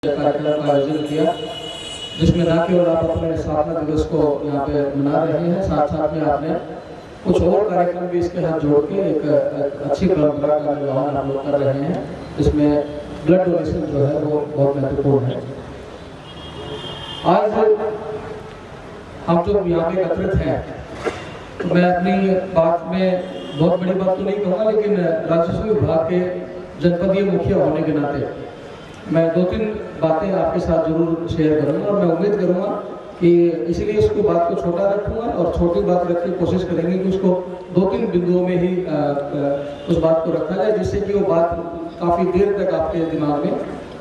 कार्यक्रम का आयोजन किया, जिसमें न केवल आप अपने स्थापना दिवस को यहाँ पे मना रहे हैं, साथ साथ में आपने कुछ और कार्यक्रम भी इसके साथ जोड़ के एक अच्छी परंपरा का निर्वहन आप लोग कर रहे हैं, जिसमें ब्लड डोनेशन जो है वो बहुत महत्वपूर्ण है। आज हम जो यहाँ पे एकत्रित हैं, तो मैं अपनी बात में बहुत बड़ी बात तो नहीं कहूँगा, लेकिन राजस्व विभाग के जनपदीय मुखिया होने के नाते मैं 2-3 बातें आपके साथ जरूर शेयर करूंगा और मैं उम्मीद करूंगा कि इसलिए इसको बात को छोटा रखूंगा और छोटी बात रखने की कोशिश करेंगे कि उसको 2-3 बिंदुओं में ही उस बात को रखा जाए, जिससे कि वो बात काफ़ी देर तक आपके दिमाग में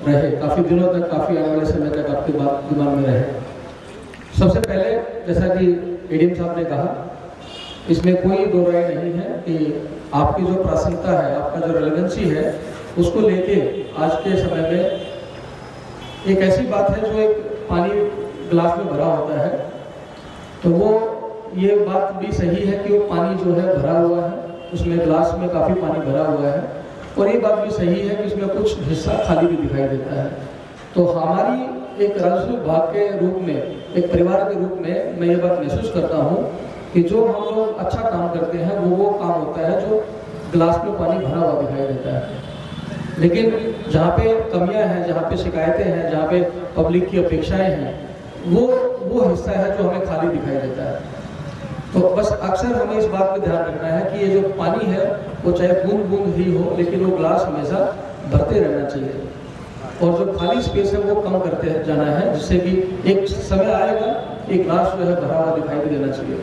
रहे, काफ़ी दिनों तक, काफ़ी आने वाले समय तक आपके बात दिमाग में रहे। सबसे पहले, जैसा कि एडीएम साहब ने कहा, इसमें कोई दो राय नहीं है कि आपकी जो प्रासंगिकता है, आपका जो रेलेवेंसी है, उसको लेके आज के समय में एक ऐसी बात है जो एक पानी गिलास में भरा होता है, तो वो ये बात भी सही है कि वो पानी जो है भरा हुआ है, उसमें गिलास में काफ़ी पानी भरा हुआ है, और ये बात भी सही है कि उसमें कुछ हिस्सा खाली भी दिखाई देता है। तो हमारी एक राजस्व विभाग के रूप में, एक परिवार के रूप में मैं ये बात महसूस करता हूँ कि जो हम लोग अच्छा काम करते हैं वो काम होता है जो गिलास में पानी भरा हुआ दिखाई देता है। लेकिन जहाँ पे कमियां हैं, जहाँ पे शिकायतें हैं, जहाँ पे पब्लिक की अपेक्षाएं हैं, वो हिस्सा है जो हमें खाली दिखाई देता है। तो बस अक्सर हमें इस बात पे ध्यान रखना है कि ये जो पानी है वो चाहे बूंद बूंद ही हो, लेकिन वो गिलास हमेशा भरते रहना चाहिए, और जो खाली स्पेस है वो कम करते जाना है, जिससे कि एक समय आएगा एक गिलास जो है भरा हुआ दिखाई भी देना चाहिए।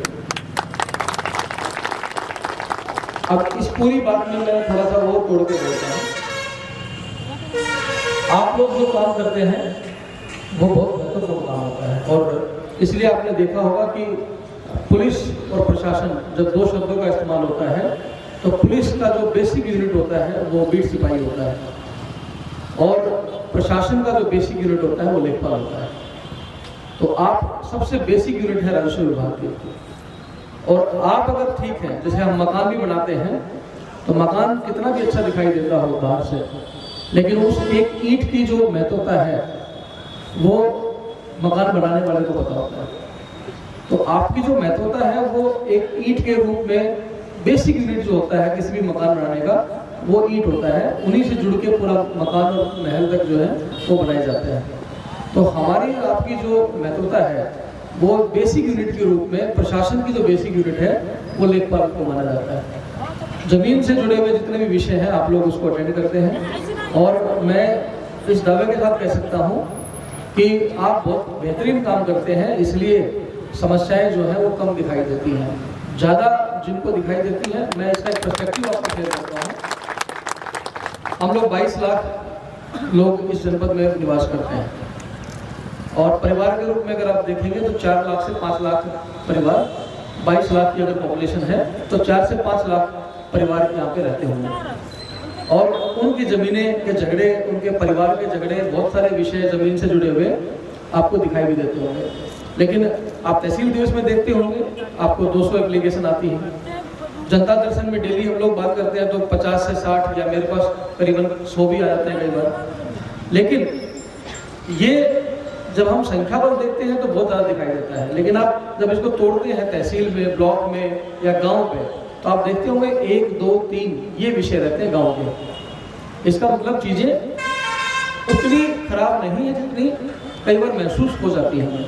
अब इस पूरी बात में मैं थोड़ा सा वो तोड़ के बोलता हूँ। आप लोग जो काम करते हैं वो बहुत महत्वपूर्ण काम होता है, और इसलिए आपने देखा होगा कि पुलिस और प्रशासन, जब दो शब्दों का इस्तेमाल होता है, तो पुलिस का जो बेसिक यूनिट होता है वो बीट सिपाही होता है, और प्रशासन का जो बेसिक यूनिट होता है वो लेखपाल होता है। तो आप सबसे बेसिक यूनिट है राजस्व विभाग की, और आप अगर ठीक हैं, जैसे हम मकान भी बनाते हैं, तो मकान कितना भी अच्छा दिखाई देता हो बाहर से, लेकिन उस एक ईंट की जो महत्वता है वो मकान बनाने वाले को पता होता है। तो आपकी जो महत्वता है वो एक ईंट के रूप में, बेसिक यूनिट जो होता है किसी भी मकान बनाने का, वो ईंट होता है, उन्हीं से जुड़ के पूरा मकान और महल तक जो है वो बनाए जाते हैं। तो हमारी आपकी जो महत्वता है वो बेसिक यूनिट के रूप में, प्रशासन की जो बेसिक यूनिट है वो लेखपाल को माना जाता है। जमीन से जुड़े हुए जितने भी विषय हैं आप लोग उसको अटेंड करते हैं, और मैं इस दावे के साथ कह सकता हूं कि आप बहुत बेहतरीन काम करते हैं, इसलिए समस्याएं जो हैं वो कम दिखाई देती हैं, ज़्यादा जिनको दिखाई देती हैं। मैं इसका एक पर्सपेक्टिव आपको शेयर करता हूं। हम लोग 22 लाख लोग इस जनपद में निवास करते हैं, और परिवार के रूप में अगर आप देखेंगे तो 4 लाख से 5 लाख परिवार, 22 लाख की अगर पॉपुलेशन है तो 4 से 5 लाख परिवार यहाँ पे रहते होंगे, और उनकी ज़मीनें के झगड़े, उनके परिवार के झगड़े, बहुत सारे विषय ज़मीन से जुड़े हुए आपको दिखाई भी देते होंगे। लेकिन आप तहसील दिवस में देखते होंगे आपको 200 एप्लीकेशन आती है। जनता दर्शन में डेली हम लोग बात करते हैं तो 50 से 60 या मेरे पास करीबन 100 भी आ जाते हैं कई बार। लेकिन ये जब हम संख्या पर देखते हैं तो बहुत ज़्यादा दिखाई देता है, लेकिन आप जब इसको तोड़ते हैं तहसील में, ब्लॉक में या गाँव में, तो आप देखते होंगे 1, 2, 3 ये विषय रहते हैं गांव के। इसका मतलब चीजें उतनी खराब नहीं है जितनी कई बार महसूस हो जाती हैं।